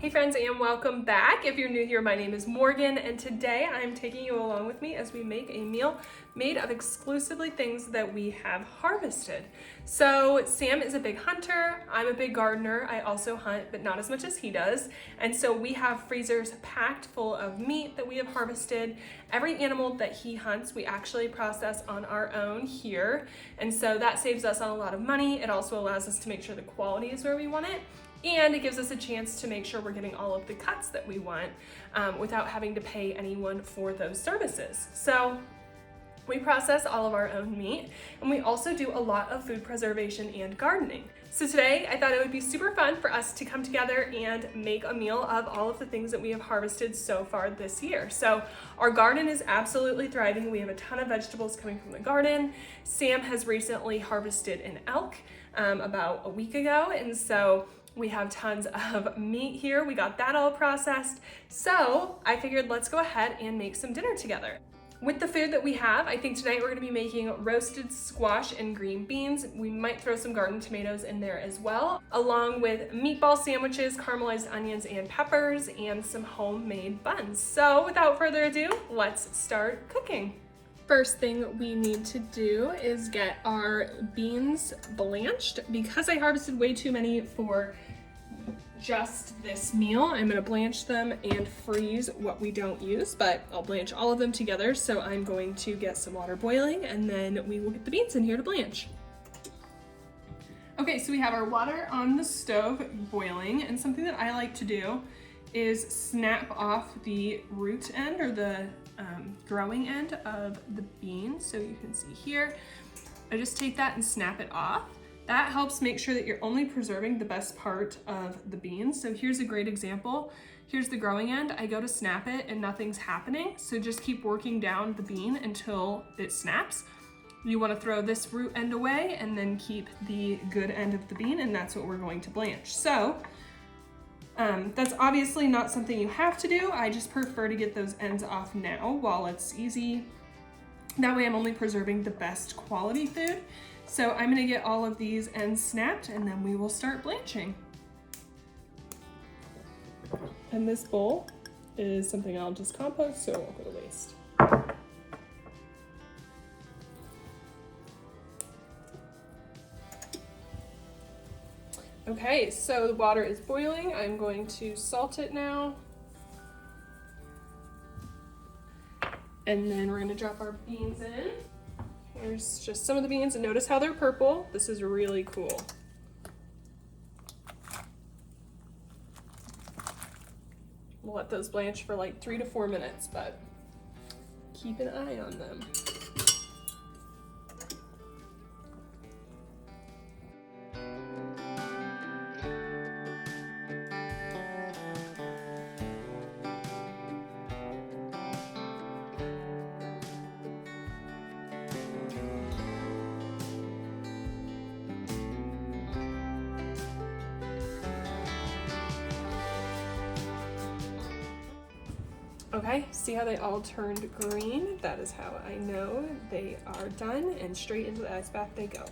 Hey friends, and welcome back. If you're new here, my name is Morgan, and today I'm taking you along with me as we make a meal made of exclusively things that we have harvested. So Sam is a big hunter, I'm a big gardener. I also hunt, but not as much as he does. And so we have freezers packed full of meat that we have harvested. Every animal that he hunts, we actually process on our own here. And so that saves us a lot of money. It also allows us to make sure the quality is where we want it. And it gives us a chance to make sure we're getting all of the cuts that we want without having to pay anyone for those services. So we process all of our own meat, and we also do a lot of food preservation and gardening. So today I thought it would be super fun for us to come together and make a meal of all of the things that we have harvested so far this year. So our garden is absolutely thriving. We have a ton of vegetables coming from the garden. Sam has recently harvested an elk about a week ago, and so we have tons of meat here. We got that all processed. So I figured let's go ahead and make some dinner together. With the food that we have, I think tonight we're gonna be making roasted squash and green beans. We might throw some garden tomatoes in there as well, along with meatball sandwiches, caramelized onions and peppers, and some homemade buns. So without further ado, let's start cooking. First thing we need to do is get our beans blanched. Because I harvested way too many for just this meal, I'm gonna blanch them and freeze what we don't use, but I'll blanch all of them together. So I'm going to get some water boiling and then we will get the beans in here to blanch. Okay, so we have our water on the stove boiling, and something that I like to do is snap off the root end or the growing end of the bean. So you can see here, I just take that and snap it off. That helps make sure that you're only preserving the best part of the beans. So here's a great example. Here's the growing end. I go to snap it and nothing's happening. So just keep working down the bean until it snaps. You want to throw this root end away and then keep the good end of the bean, and that's what we're going to blanch. So that's obviously not something you have to do. I just prefer to get those ends off now while it's easy. That way I'm only preserving the best quality food. So I'm gonna get all of these ends snapped and then we will start blanching. And this bowl is something I'll just compost so it won't go to waste. Okay, so the water is boiling. I'm going to salt it now. And then we're gonna drop our beans in. Here's just some of the beans, and notice how they're purple. This is really cool. We'll let those blanch for like 3 to 4 minutes, but keep an eye on them. Okay, see how they all turned green? That is how I know they are done, and straight into the ice bath they go.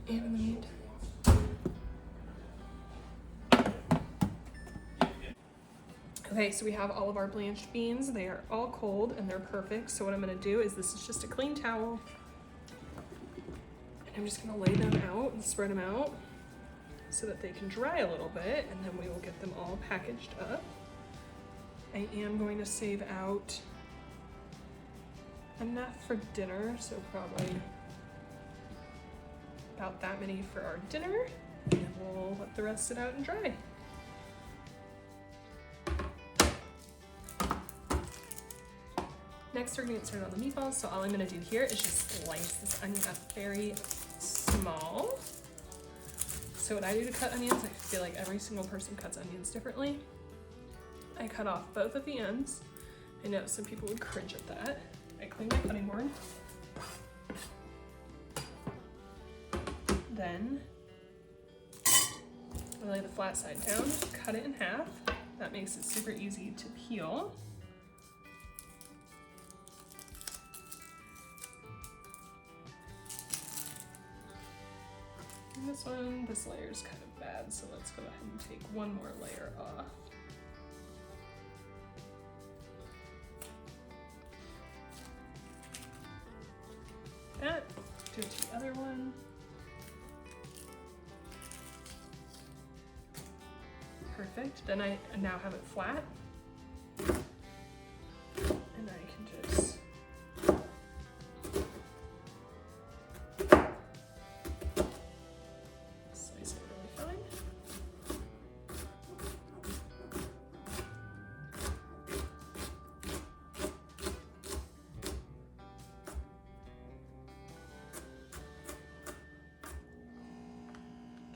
And in the meantime, okay, so we have all of our blanched beans. They are all cold and they're perfect. So what I'm gonna do is, this is just a clean towel, and I'm just gonna lay them out and spread them out so that they can dry a little bit, and then we will get them all packaged up. I am going to save out enough for dinner, so probably about that many for our dinner, and we'll let the rest sit out and dry. Next, we're gonna get started on the meatballs. So all I'm gonna do here is just slice this onion up very small. So what I do to cut onions, I feel like every single person cuts onions differently. I cut off both of the ends. I know some people would cringe at that. I clean my cutting board. Then So lay the flat side down, cut it in half. That makes it super easy to peel. And this layer is kind of bad, so let's go ahead and take one more layer off. That, do it to the other one. Perfect. Then I now have it flat. And I can just slice it really fine.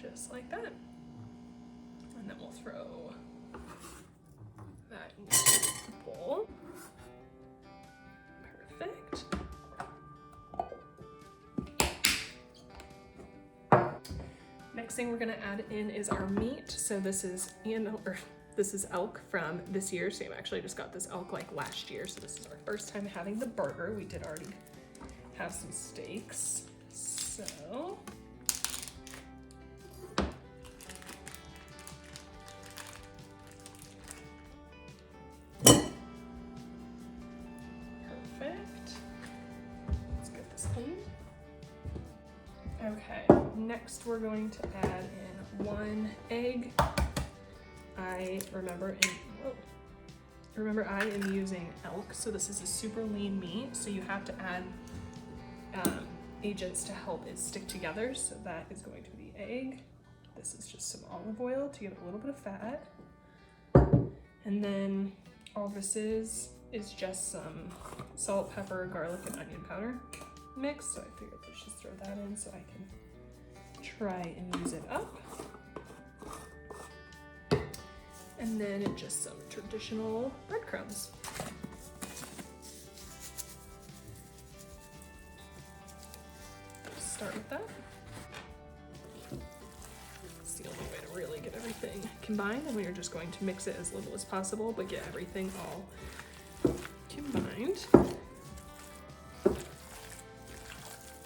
Just like that. And then we'll throw that into the bowl. Perfect. Next thing we're gonna add in is our meat. So this is elk from this year. Sam actually just got this elk like last year. So this is our first time having the burger. We did already have some steaks. So okay, next we're going to add in 1 egg. I am using elk, so this is a super lean meat, so you have to add agents to help it stick together. So that is going to be egg. This is just some olive oil to get a little bit of fat. And then all this is just some salt, pepper, garlic, and onion powder mix. So I figured let's just throw that in so I can try and use it up. And then just some traditional breadcrumbs. Start with that. It's the only way to really get everything combined, and we are just going to mix it as little as possible, but get everything all combined.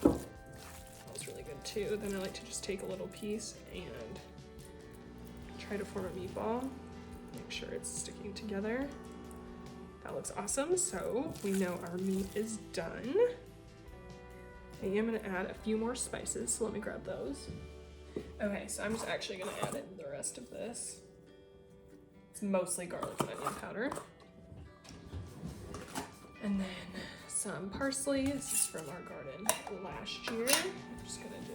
Smells really good too. Then I like to just take a little piece and try to form a meatball. Make sure it's sticking together. That looks awesome. So we know our meat is done. I am gonna add a few more spices, so let me grab those. Okay, so I'm just actually gonna add in the rest of this. It's mostly garlic and onion powder. And then some parsley. This is from our garden last year. I'm just gonna do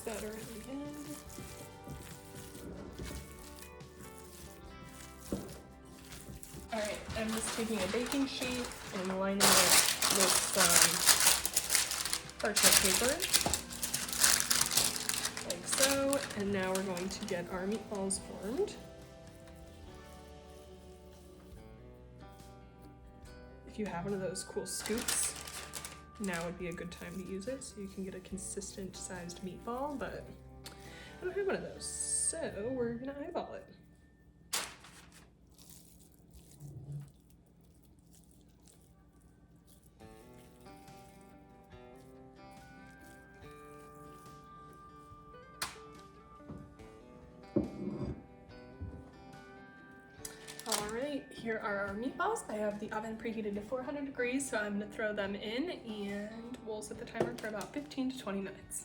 that around again. Alright, I'm just taking a baking sheet and lining it with some parchment paper, like so, and now we're going to get our meatballs formed. If you have one of those cool scoops, now would be a good time to use it so you can get a consistent sized meatball, but I don't have one of those, so we're gonna eyeball it. Alright, here are our meatballs. I have the oven preheated to 400 degrees, so I'm gonna throw them in and we'll set the timer for about 15 to 20 minutes.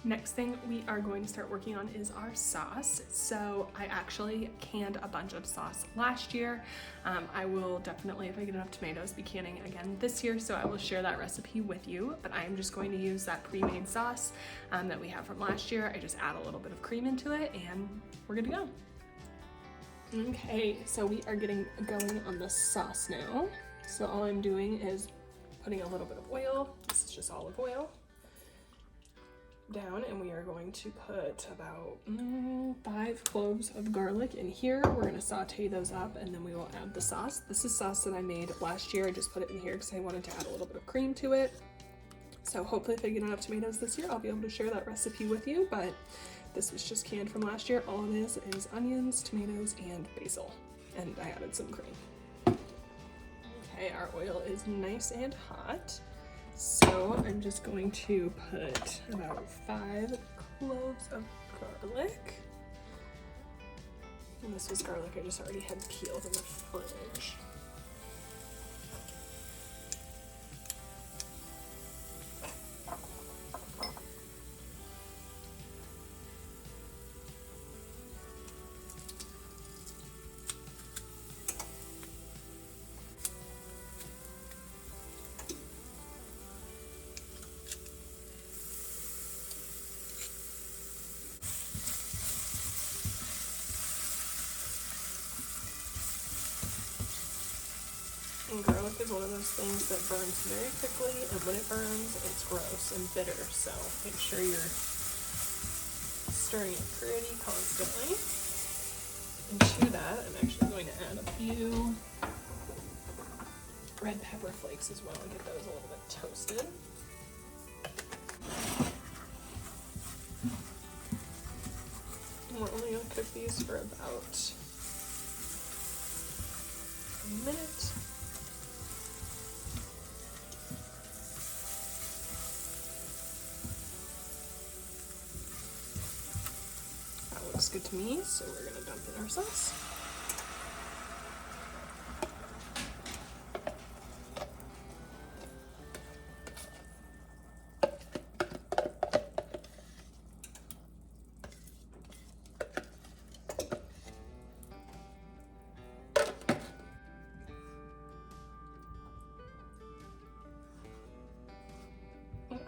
Next thing we are going to start working on is our sauce. So I actually canned a bunch of sauce last year. I will definitely, if I get enough tomatoes, be canning again this year, so I will share that recipe with you. But I am just going to use that pre-made sauce that we have from last year. I just add a little bit of cream into it and we're good to go. Okay, so we are getting going on the sauce now. So all I'm doing is putting a little bit of oil. This is just olive oil. down, and we are going to put about 5 cloves of garlic in here. We're going to saute those up, and then we will add the sauce. This is sauce that I made last year. I just put it in here because I wanted to add a little bit of cream to it. So hopefully if I get enough tomatoes this year, I'll be able to share that recipe with you, but this was just canned from last year. All it is onions, tomatoes, and basil, and I added some cream. Okay, our oil is nice and hot. So I'm just going to put about 5 cloves of garlic. And this was garlic I just already had peeled in the fridge. And garlic is one of those things that burns very quickly, and when it burns, it's gross and bitter, so make sure you're stirring it pretty constantly. And to that, I'm actually going to add a few red pepper flakes as well and get those a little bit toasted. And we're only going to cook these for about a minute. Looks good to me, so we're going to dump in our sauce.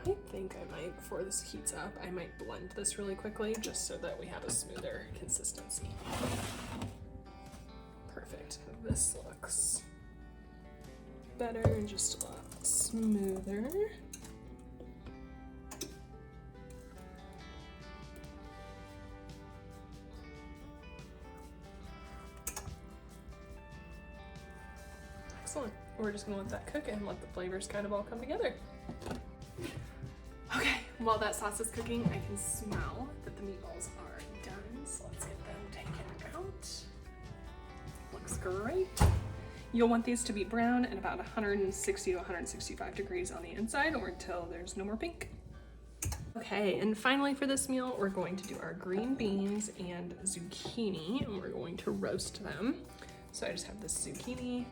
I think I might, before this heats up, I might blend this really quickly just so that we have a smoother consistency. Perfect. This looks better and just a lot smoother. Excellent. We're just gonna let that cook and let the flavors kind of all come together. Okay, while that sauce is cooking, I can smell that the meatballs are done, so let's get them taken out. Looks great. You'll want these to be brown at about 160 to 165 degrees on the inside, or until there's no more pink. Okay, and finally for this meal, we're going to do our green beans and zucchini, and we're going to roast them. So I just have this zucchini,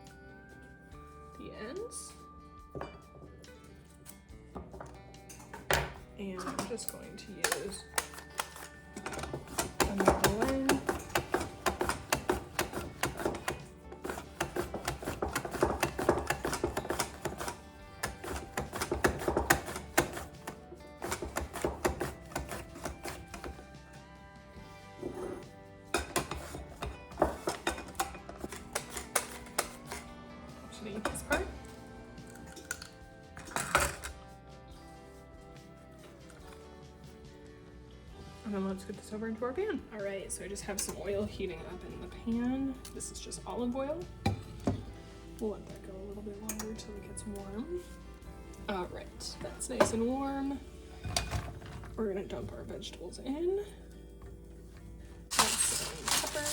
the ends. And I'm just going to use a mandolin. Should I eat this part? And then let's get this over into our pan. All right, so I just have some oil heating up in the pan. This is just olive oil. We'll let that go a little bit longer until it gets warm. All right, that's nice and warm. We're gonna dump our vegetables in. Add some pepper.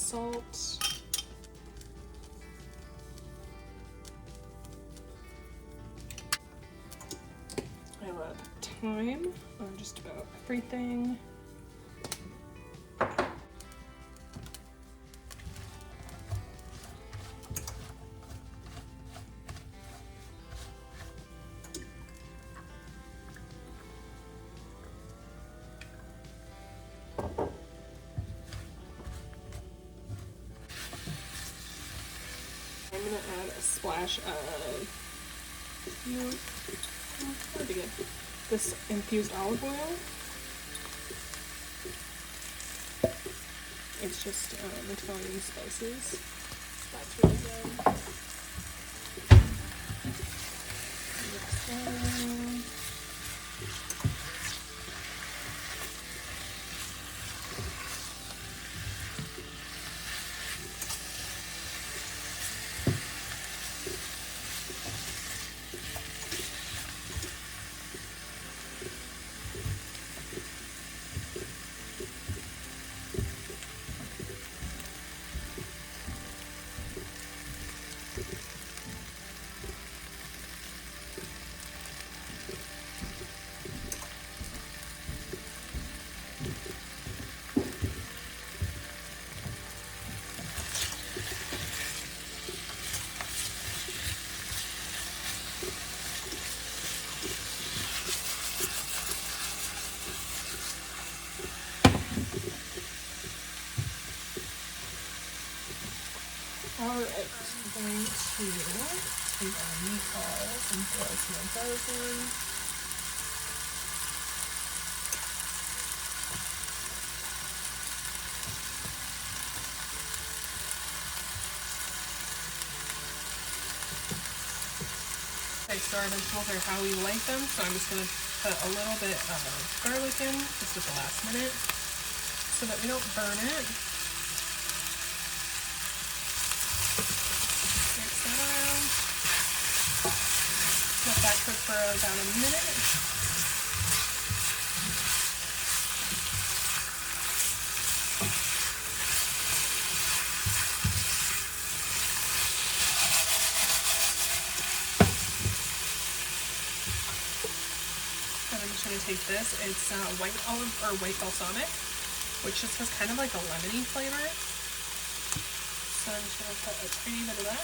Salt. I love thyme on just about everything. I'm gonna add a splash of this infused olive oil. It's just Italian spices. That's really good. Mix that. Alright, I'm going to take our meatballs and throw some of those in. Okay, so our vegetables are how we like them, so I'm just going to put a little bit of garlic in just at the last minute so that we don't burn it. Let that cook for about a minute. And I'm just going to take this. It's white olive or white balsamic, which just has kind of like a lemony flavor. So I'm just going to put a tiny bit of that.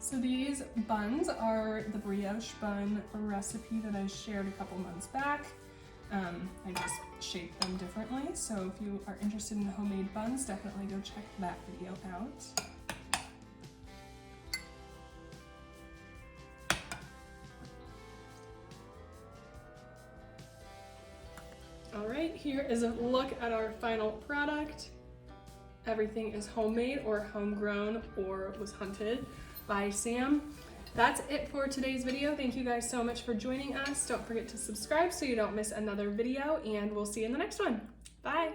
So these buns are the brioche bun recipe that I shared a couple months back. I just shaped them differently. So if you are interested in homemade buns, definitely go check that video out. All right, here is a look at our final product. Everything is homemade or homegrown or was hunted by Sam. That's it for today's video. Thank you guys so much for joining us. Don't forget to subscribe so you don't miss another video, and we'll see you in the next one. Bye.